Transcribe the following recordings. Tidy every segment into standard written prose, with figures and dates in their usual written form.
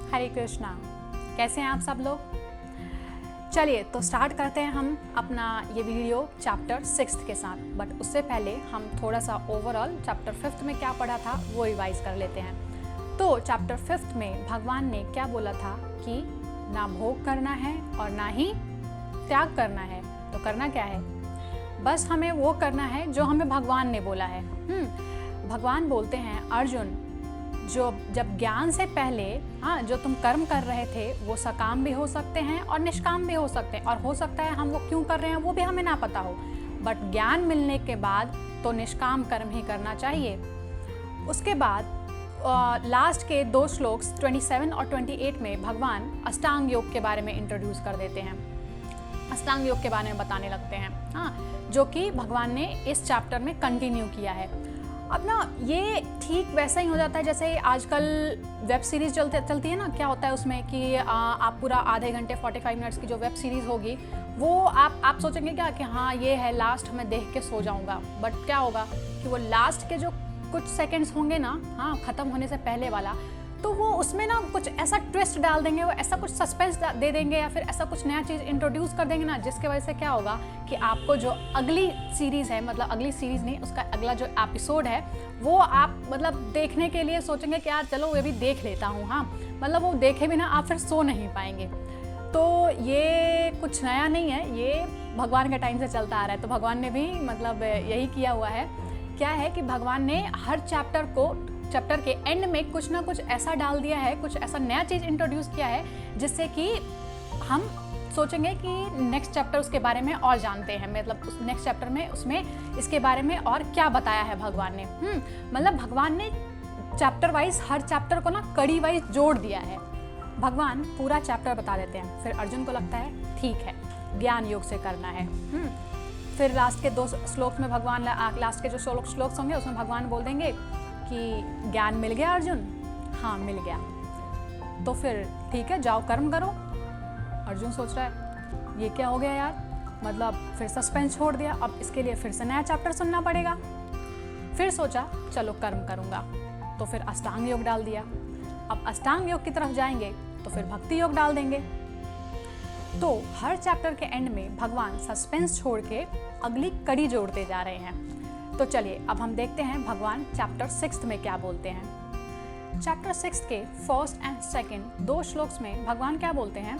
हरे कृष्णा। कैसे हैं आप सब लोग? चलिए तो स्टार्ट करते हैं हम अपना ये वीडियो चैप्टर 6 के साथ। बट उससे पहले हम थोड़ा सा ओवरऑल चैप्टर 5 में क्या पढ़ा था वो रिवाइज कर लेते हैं। तो चैप्टर 5 में भगवान ने क्या बोला था कि ना भोग करना है और ना ही त्याग करना है। तो करना क्या है? बस हमें वो करना है जो हमें भगवान ने बोला है। भगवान बोलते हैं अर्जुन, जो जब ज्ञान से पहले जो तुम कर्म कर रहे थे वो सकाम भी हो सकते हैं और निष्काम भी हो सकते हैं, और हो सकता है हम वो क्यों कर रहे हैं वो भी हमें ना पता हो, बट ज्ञान मिलने के बाद तो निष्काम कर्म ही करना चाहिए। उसके बाद लास्ट के 2 श्लोक 27 और 28 में भगवान अष्टांग योग के बारे में इंट्रोड्यूस कर देते हैं, अष्टांग योग के बारे में बताने लगते हैं, जो कि भगवान ने इस चैप्टर में कंटिन्यू किया है। अब ना ये ठीक वैसा ही हो जाता है जैसे आजकल वेब सीरीज़ चलती है ना। क्या होता है उसमें कि आप पूरा आधे घंटे 45 मिनट्स की जो वेब सीरीज़ होगी वो आप सोचेंगे क्या कि हाँ ये है लास्ट, मैं देख के सो जाऊंगा। बट क्या होगा कि वो लास्ट के जो कुछ सेकंड्स होंगे ना, ख़त्म होने से पहले वाला, तो वो उसमें ना कुछ ऐसा ट्विस्ट डाल देंगे, वो ऐसा कुछ सस्पेंस दे देंगे या फिर ऐसा कुछ नया चीज़ इंट्रोड्यूस कर देंगे ना, जिसके वजह से क्या होगा कि आपको जो अगली सीरीज़ है, मतलब अगली सीरीज़ नहीं, उसका अगला जो एपिसोड है वो आप मतलब देखने के लिए सोचेंगे कि यार चलो ये भी देख लेता हूँ। मतलब वो देखे बिना आप फिर सो नहीं पाएंगे। तो ये कुछ नया नहीं है, ये भगवान के टाइम से चलता आ रहा है। तो भगवान ने भी मतलब यही किया हुआ है। क्या है कि भगवान ने हर चैप्टर के एंड में कुछ ना कुछ ऐसा डाल दिया है, कुछ ऐसा नया चीज़ इंट्रोड्यूस किया है जिससे कि हम सोचेंगे कि नेक्स्ट चैप्टर उसके बारे में और जानते हैं, मतलब उस नेक्स्ट चैप्टर में उसमें इसके बारे में और क्या बताया है भगवान ने। मतलब भगवान ने चैप्टर वाइज हर चैप्टर को ना कड़ी वाइज जोड़ दिया है। भगवान पूरा चैप्टर बता देते हैं, फिर अर्जुन को लगता है ठीक है ज्ञान योग से करना है। फिर लास्ट के 2 श्लोक में भगवान, लास्ट के जो श्लोक होंगे उसमें भगवान बोल देंगे कि ज्ञान मिल गया अर्जुन? हाँ मिल गया, तो फिर ठीक है जाओ कर्म करो। अर्जुन सोच रहा है ये क्या हो गया यार, मतलब फिर सस्पेंस छोड़ दिया, अब इसके लिए फिर से नया चैप्टर सुनना पड़ेगा। फिर सोचा चलो कर्म करूँगा, तो फिर अष्टांग योग डाल दिया। अब अष्टांग योग की तरफ जाएंगे तो फिर भक्ति योग डाल देंगे। तो हर चैप्टर के एंड में भगवान सस्पेंस छोड़ के अगली कड़ी जोड़ते जा रहे हैं। तो चलिए अब हम देखते हैं भगवान चैप्टर 6 में क्या बोलते हैं। चैप्टर 6 के 1st and 2nd 2 श्लोक्स में भगवान क्या बोलते हैं?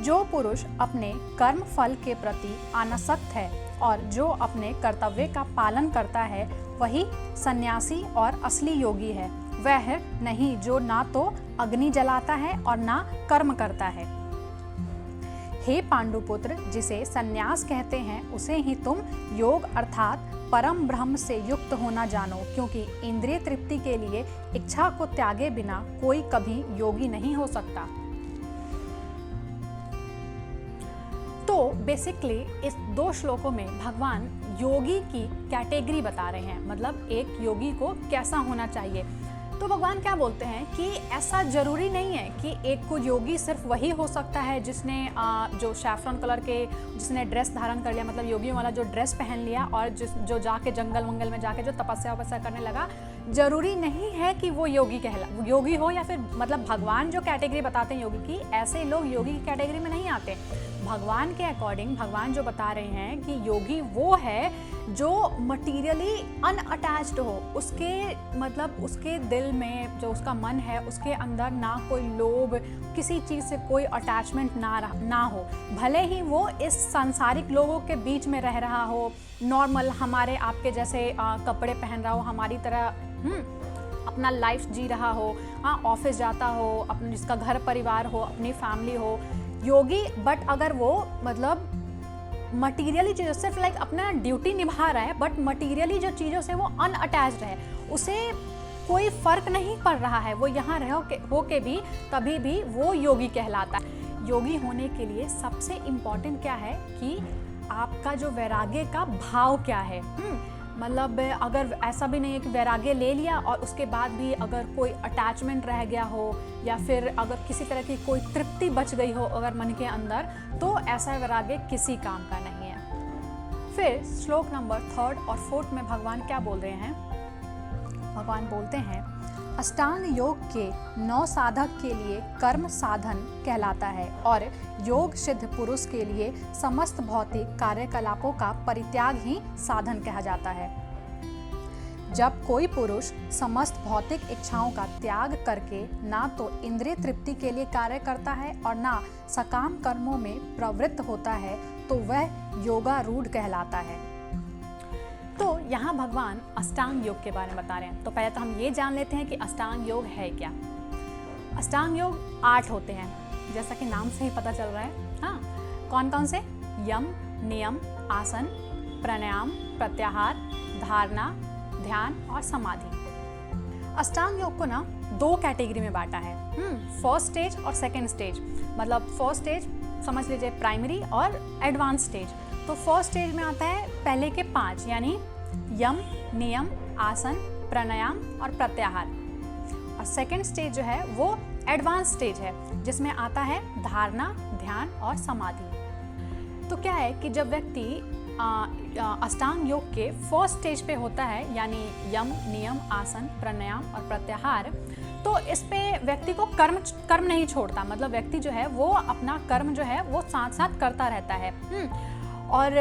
जो पुरुष अपने कर्म फल के प्रति आसक्त है और जो अपने कर्तव्य का पालन करता है वही सन्यासी और असली योगी है। वह नहीं जो ना तो अग्नि जलाता है और ना कर्म करता है। हे पांडुपुत्र, जिसे सन्यास कहते हैं उसे ही तुम योग अर्थात परम ब्रह्म से युक्त होना जानो, क्योंकि इंद्रिय तृप्ति के लिए इच्छा को त्यागे बिना कोई कभी योगी नहीं हो सकता। तो बेसिकली इस 2 श्लोकों में भगवान योगी की कैटेगरी बता रहे हैं, मतलब एक योगी को कैसा होना चाहिए। तो भगवान क्या बोलते हैं कि ऐसा जरूरी नहीं है कि एक को योगी सिर्फ वही हो सकता है जिसने जो सैफरन कलर के जिसने ड्रेस धारण कर लिया, मतलब योगियों वाला जो ड्रेस पहन लिया और जो जाके जंगल वंगल में जाके जो तपस्या वपस्या करने लगा। जरूरी नहीं है कि वो योगी हो, या फिर मतलब भगवान जो कैटेगरी बताते हैं योगी की, ऐसे लोग योगी की कैटेगरी में नहीं आते। भगवान के अकॉर्डिंग भगवान जो बता रहे हैं कि योगी वो है जो मटीरियली अनअटैच्ड हो, उसके मतलब उसके दिल में जो उसका मन है उसके अंदर ना कोई लोभ, किसी चीज़ से कोई अटैचमेंट ना हो। भले ही वो इस सांसारिक लोगों के बीच में रह रहा हो, नॉर्मल हमारे आपके जैसे कपड़े पहन रहा हो, हमारी तरह अपना लाइफ जी रहा हो, ऑफिस जाता हो, अपने जिसका घर परिवार हो, अपनी फैमिली हो, योगी। बट अगर वो मतलब मटीरियली चीज़ों सिर्फ लाइक अपना ड्यूटी निभा रहा है, बट मटीरियली जो चीज़ों से वो अनअटैच्ड है, उसे कोई फर्क नहीं पड़ रहा है, वो यहाँ हो के भी तभी भी वो योगी कहलाता है। योगी होने के लिए सबसे इम्पोर्टेंट क्या है कि आपका जो वैराग्य का भाव क्या है। मतलब अगर ऐसा भी नहीं है कि वैराग्य ले लिया और उसके बाद भी अगर कोई अटैचमेंट रह गया हो या फिर अगर किसी तरह की कोई तृप्ति बच गई हो अगर मन के अंदर, तो ऐसा वैराग्य किसी काम का नहीं है। फिर श्लोक नंबर 3rd और 4th में भगवान क्या बोल रहे हैं? भगवान बोलते हैं अष्टांग योग के 9 साधक के लिए कर्म साधन कहलाता है और योग सिद्ध पुरुष के लिए समस्त भौतिक कार्यकलापों का परित्याग ही साधन कहा जाता है। जब कोई पुरुष समस्त भौतिक इच्छाओं का त्याग करके ना तो इंद्रिय तृप्ति के लिए कार्य करता है और ना सकाम कर्मों में प्रवृत्त होता है तो वह योगारूढ़ कहलाता है। तो यहाँ भगवान अष्टांग योग के बारे में बता रहे हैं। तो पहले तो हम ये जान लेते हैं कि अष्टांग योग है क्या। अष्टांग योग 8 होते हैं, जैसा कि नाम से ही पता चल रहा है। हाँ, कौन कौन से? यम, नियम, आसन, प्राणायाम, प्रत्याहार, धारणा, ध्यान और समाधि। अष्टांग योग को ना 2 कैटेगरी में बांटा है, फर्स्ट स्टेज और सेकेंड स्टेज। मतलब फर्स्ट स्टेज समझ लीजिए प्राइमरी और एडवांस स्टेज। तो फर्स्ट स्टेज में आता है पहले के 5 यानी यम, नियम, आसन, प्राणायाम और प्रत्याहार। और सेकेंड स्टेज जो है वो एडवांस स्टेज है जिसमें आता है धारणा, ध्यान और समाधि। तो क्या है कि जब व्यक्ति अष्टांग योग के फर्स्ट स्टेज पे होता है यानी यम, नियम, आसन, प्राणायाम और प्रत्याहार, तो इस पे व्यक्ति को कर्म नहीं छोड़ता। मतलब व्यक्ति जो है वो अपना कर्म जो है वो साथ साथ करता रहता है। और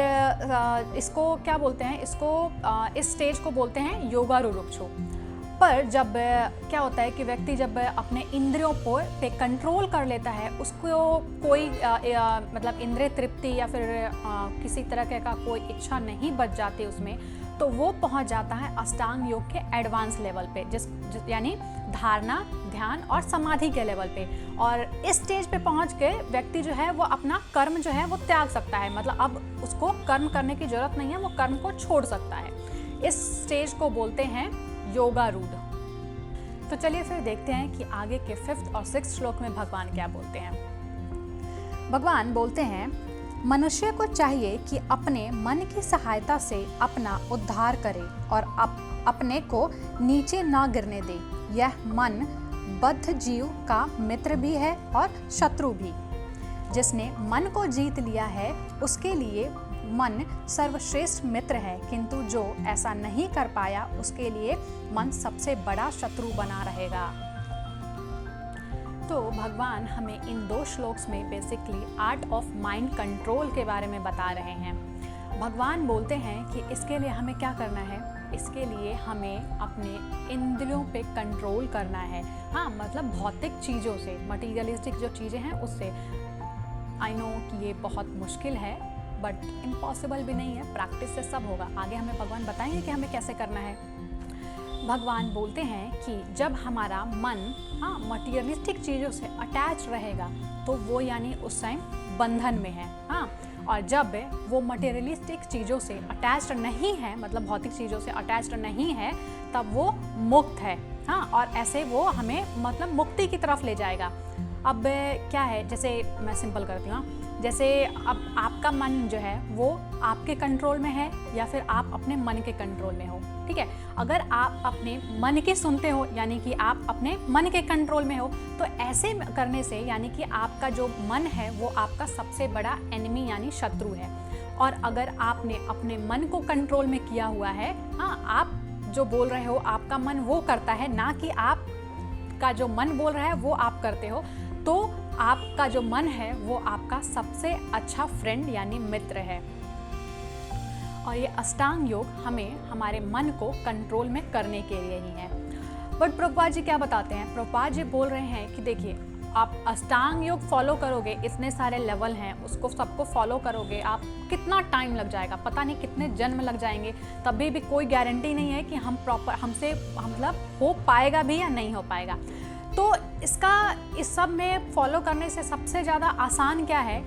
इसको क्या बोलते हैं? इस स्टेज को बोलते हैं योगारूढ़। पर जब क्या होता है कि व्यक्ति जब अपने इंद्रियों पे कंट्रोल कर लेता है, उसको कोई मतलब इंद्रिय तृप्ति या फिर किसी तरह का कोई इच्छा नहीं बच जाती उसमें, तो वो पहुंच जाता है अष्टांग योग के एडवांस लेवल पे, यानी धारणा, ध्यान और समाधि के लेवल पे। और इस स्टेज पे पहुंच के व्यक्ति जो है वो अपना कर्म जो है वो त्याग सकता है। मतलब अब उसको कर्म करने की जरूरत नहीं है, वो कर्म को छोड़ सकता है। इस स्टेज को बोलते हैं योगारूढ़। तो चलिए फिर देखते हैं कि आगे के 5th और 6th श्लोक में भगवान क्या बोलते हैं। भगवान बोलते हैं, मनुष्य को चाहिए कि अपने मन की सहायता से अपना उद्धार करे और अपने को नीचे ना गिरने दे। यह मन बद्ध जीव का मित्र भी है और शत्रु भी। जिसने मन को जीत लिया है उसके लिए मन सर्वश्रेष्ठ मित्र है, किंतु जो ऐसा नहीं कर पाया उसके लिए मन सबसे बड़ा शत्रु बना रहेगा। तो भगवान हमें इन 2 श्लोक्स में basically art of mind control के बारे में बता रहे हैं। भगवान बोलते हैं कि इसके लिए हमें क्या करना है? इसके लिए हमें अपने इंद्रियों पे कंट्रोल करना है। हाँ, मतलब भौतिक चीज़ों से, मटीरियलिस्टिक जो चीज़ें हैं उससे। आई नो कि ये बहुत मुश्किल है, बट इम्पॉसिबल भी नहीं है, प्रैक्टिस से सब होगा। आगे हमें भगवान बताएंगे कि हमें कैसे करना है। भगवान बोलते हैं कि जब हमारा मन मटीरियलिस्टिक चीज़ों से अटैच रहेगा तो वो यानी उस टाइम बंधन में है। हाँ, और जब वो मटेरियलिस्टिक चीज़ों से अटैच्ड नहीं है, मतलब भौतिक चीज़ों से अटैच्ड नहीं है, तब वो मुक्त है। हाँ, और ऐसे वो हमें मतलब मुक्ति की तरफ ले जाएगा। अब क्या है, जैसे मैं सिंपल करती हूँ, जैसे अब आपका मन जो है वो आपके कंट्रोल में है या फिर आप अपने मन के कंट्रोल में हो। ठीक है, अगर आप अपने मन की सुनते हो यानी कि आप अपने मन के कंट्रोल में हो, तो ऐसे करने से यानी कि आपका जो मन है वो आपका सबसे बड़ा एनिमी यानी शत्रु है। और अगर आपने अपने मन को कंट्रोल में किया हुआ है, हाँ, आप जो बोल रहे हो आपका मन वो करता है, ना कि आपका जो मन बोल रहा है वो आप करते हो, तो आपका जो मन है वो आपका सबसे अच्छा फ्रेंड यानी मित्र है। और ये अष्टांग योग हमें हमारे मन को कंट्रोल में करने के लिए ही है। बट प्रभुपाद जी क्या बताते हैं? प्रभुपाद जी बोल रहे हैं कि देखिए, आप अष्टांग योग फॉलो करोगे, इतने सारे लेवल हैं, उसको सबको फॉलो करोगे, आप कितना टाइम लग जाएगा, पता नहीं कितने जन्म लग जाएंगे, तभी भी कोई गारंटी नहीं है कि हम प्रॉपर हमसे मतलब हो पाएगा भी या नहीं हो पाएगा। तो इसका इस सब में फॉलो करने से सबसे ज़्यादा आसान क्या है?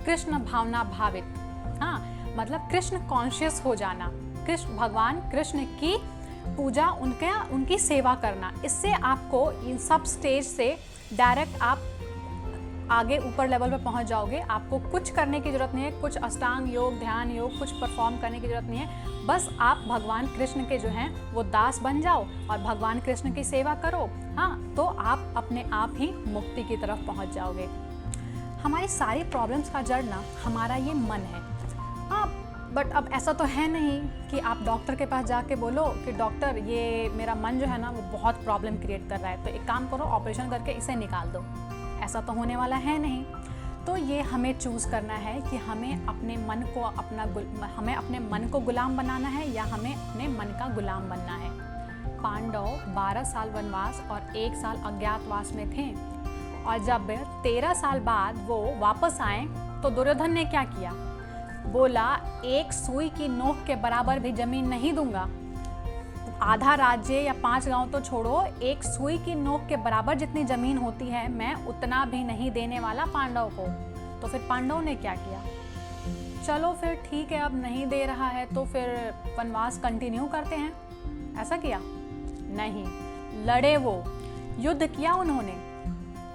कृष्ण भावना भावित, हाँ, मतलब कृष्ण कॉन्शियस हो जाना, कृष्ण भगवान कृष्ण की पूजा, उनकी सेवा करना। इससे आपको इन सब स्टेज से डायरेक्ट आप आगे ऊपर लेवल पे पहुंच जाओगे। आपको कुछ करने की जरूरत नहीं है, कुछ अष्टांग योग, ध्यान योग कुछ परफॉर्म करने की जरूरत नहीं है। बस आप भगवान कृष्ण के जो हैं वो दास बन जाओ और भगवान कृष्ण की सेवा करो। हाँ, तो आप अपने आप ही मुक्ति की तरफ पहुंच जाओगे। हमारी सारी प्रॉब्लम्स का जड़ ना हमारा ये मन है। हाँ, बट अब ऐसा तो है नहीं कि आप डॉक्टर के पास जाके बोलो कि डॉक्टर ये मेरा मन जो है ना वो बहुत प्रॉब्लम क्रिएट कर रहा है, तो एक काम करो ऑपरेशन करके इसे निकाल दो। ऐसा तो होने वाला है नहीं। तो ये हमें चूज़ करना है कि हमें अपने मन को गुलाम बनाना है या हमें अपने मन का गुलाम बनना है। पांडव 12 साल वनवास और 1 साल अज्ञातवास में थे, और जब 13 साल बाद वो वापस आए तो दुर्योधन ने क्या किया? बोला एक सुई की नोक के बराबर भी जमीन नहीं दूंगा। आधा राज्य या 5 गांव तो छोड़ो, एक सुई की नोक के बराबर जितनी जमीन होती है मैं उतना भी नहीं देने वाला पांडव को। तो फिर पांडव ने क्या किया? चलो फिर ठीक है, अब नहीं दे रहा है तो फिर वनवास कंटिन्यू करते हैं, ऐसा किया? नहीं, लड़े वो, युद्ध किया उन्होंने।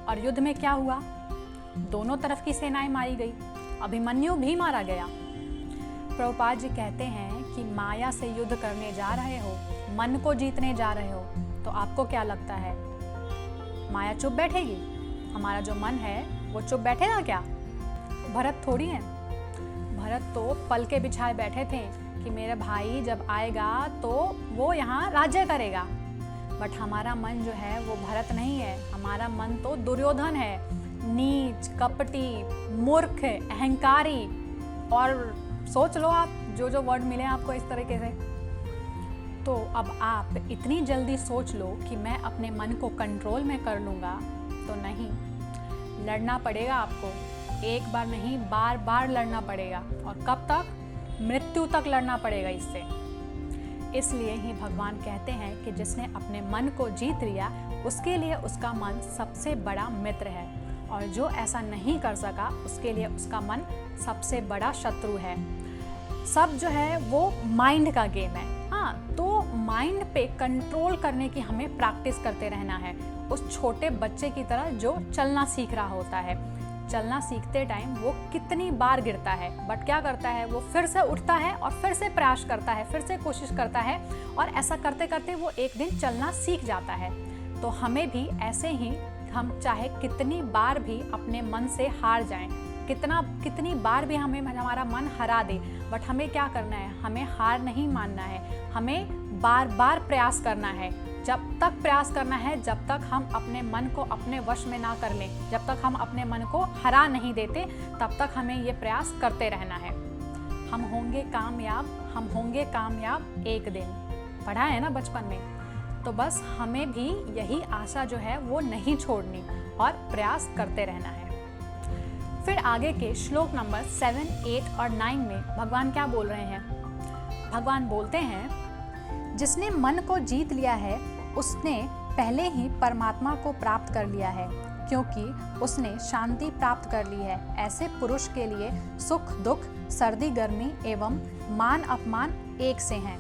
और युद्ध में क्या हुआ? दोनों तरफ की सेनाएं मारी गई, अभिमन्यु भी मारा गया। प्रभुपाद जी कहते हैं कि माया से युद्ध करने जा रहे हो, मन को जीतने जा रहे हो, तो आपको क्या लगता है माया चुप बैठेगी? हमारा जो मन है वो चुप बैठेगा क्या? भरत थोड़ी है। भरत तो पल के बिछाए बैठे थे कि मेरा भाई जब आएगा तो वो यहाँ राज्य करेगा। बट हमारा मन जो है वो भरत नहीं है, हमारा मन तो दुर्योधन है, नीच, कपटी, मूर्ख, अहंकारी। और सोच लो आप जो जो वर्ड मिले आपको इस तरीके से। तो अब आप इतनी जल्दी सोच लो कि मैं अपने मन को कंट्रोल में कर लूँगा, तो नहीं, लड़ना पड़ेगा आपको। एक बार नहीं, बार बार लड़ना पड़ेगा। और कब तक? मृत्यु तक लड़ना पड़ेगा इससे। इसलिए ही भगवान कहते हैं कि जिसने अपने मन को जीत लिया उसके लिए उसका मन सबसे बड़ा मित्र है, और जो ऐसा नहीं कर सका उसके लिए उसका मन सबसे बड़ा शत्रु है। सब जो है वो माइंड का गेम है। हाँ, तो माइंड पे कंट्रोल करने की हमें प्रैक्टिस करते रहना है, उस छोटे बच्चे की तरह जो चलना सीख रहा होता है। चलना सीखते टाइम वो कितनी बार गिरता है, बट क्या करता है, वो फिर से उठता है और फिर से प्रयास करता है, फिर से कोशिश करता है, और ऐसा करते करते वो एक दिन चलना सीख जाता है। तो हमें भी ऐसे ही, हम चाहे कितनी बार भी अपने मन से हार जाएं, कितनी बार भी हमें हमारा मन हरा दे, बट हमें क्या करना है? हमें हार नहीं मानना है, हमें बार बार प्रयास करना है। जब तक प्रयास करना है, जब तक हम अपने मन को अपने वश में ना कर लें, जब तक हम अपने मन को हरा नहीं देते, तब तक हमें ये प्रयास करते रहना है। हम होंगे कामयाब एक दिन, पढ़ा है ना बचपन में। तो बस हमें भी यही आशा जो है वो नहीं छोड़नी और प्रयास करते रहना है। फिर आगे के श्लोक नंबर 7, 8 और 9 में भगवान क्या बोल रहे हैं? भगवान बोलते हैं, जिसने मन को जीत लिया है उसने पहले ही परमात्मा को प्राप्त कर लिया है, क्योंकि उसने शांति प्राप्त कर ली है। ऐसे पुरुष के लिए सुख दुख, सर्दी गर्मी एवं मान अपमान एक से हैं।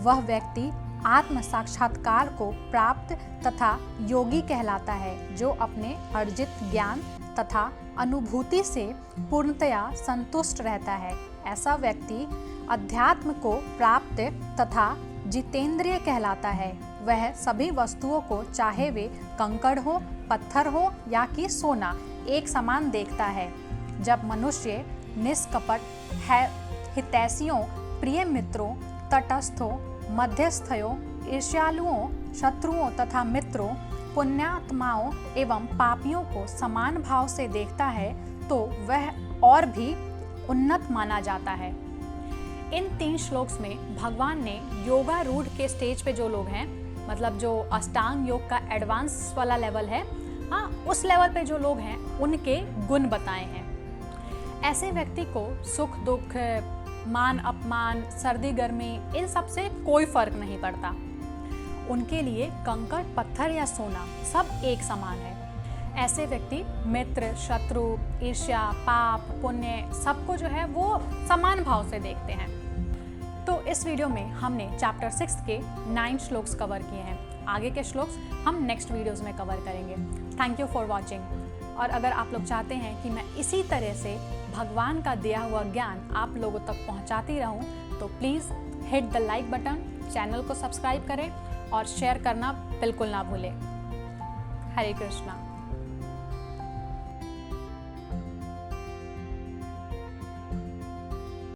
वह व्यक्ति आत्म साक्षात्कार को प्राप्त तथा योगी कहलाता है, जो अपने अर्जित ज्ञान तथा अनुभूति से पूर्णतया संतुष्ट रहता है। ऐसा व्यक्ति अध्यात्म को प्राप्त तथा जितेंद्रिय कहलाता है। वह सभी वस्तुओं को, चाहे वे कंकड़ हो, पत्थर हो या कि सोना, एक समान देखता है। जब मनुष्य निष्कपट है, हितैषियों, प्रिय मित्रों, तटस्थों, मध्यस्थयों, ईर्ष्यालुओं, शत्रुओं तथा मित्रों, पुण्यात्माओं एवं पापियों को समान भाव से देखता है, तो वह और भी उन्नत माना जाता है। इन 3 श्लोक्स में भगवान ने योगा रूढ़ के स्टेज पे जो लोग हैं, मतलब जो अष्टांग योग का एडवांस वाला लेवल है, हाँ, उस लेवल पे जो लोग हैं उनके गुण बताए हैं। ऐसे व्यक्ति को सुख दुख, मान अपमान, सर्दी गर्मी, इन सब से कोई फर्क नहीं पड़ता। उनके लिए कंकड़, पत्थर या सोना सब एक समान है। ऐसे व्यक्ति मित्र, शत्रु, ईर्ष्या, पाप, पुण्य सबको जो है वो समान भाव से देखते हैं। तो इस वीडियो में हमने चैप्टर 6 के 9 श्लोक्स कवर किए हैं। आगे के श्लोक्स हम नेक्स्ट वीडियोस में कवर करेंगे। Thank you for watching. और अगर आप लोग चाहते हैं कि मैं इसी तरह से भगवान का दिया हुआ ज्ञान आप लोगों तक पहुंचाती रहूं, तो please hit the like button, channel को सब्सक्राइब करें और शेयर करना बिल्कुल ना भूलें। हरे कृष्णा।